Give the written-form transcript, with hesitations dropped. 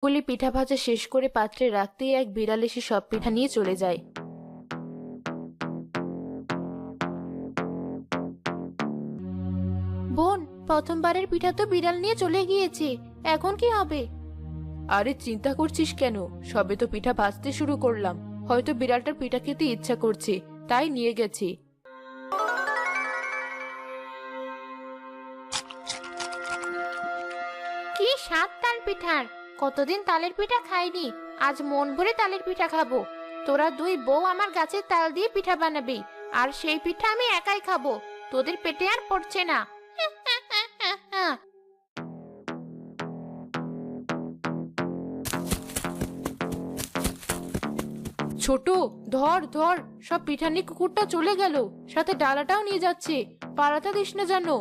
কুলি পিঠা ভাজা শেষ করে পাত্রে রাখতেই এক বিড়াল এসে সব পিঠা নিয়ে চলে যায়। বোন, প্রথমবারের পিঠা তো বিড়াল নিয়ে চলে গিয়েছে, এখন কি হবে? আরে চিন্তা করছিস কেন? সবে তো পিঠা ভাজতে শুরু করলাম, হয়তো বিড়ালটার পিঠা খেতে ইচ্ছা করছে, তাই নিয়ে গেছে। কি স্বাদ তাল পিঠার! কতদিন তালের পিঠা খাইনি, আজ মন ভরে তালের পিঠা খাবো। তোরা দুই বউ আমার গাছের তাল দিয়ে পিঠা বানাবি, আর সেই পিঠা আমি একাই খাবো। তোদের পেটে আর পড়ছে না। ছোট, ধর ধর, সব পিঠা নিয়ে কুকুরটা চলে গেল, সাথে ডালাটাও নিয়ে যাচ্ছে। পালাতে দিস না জানো।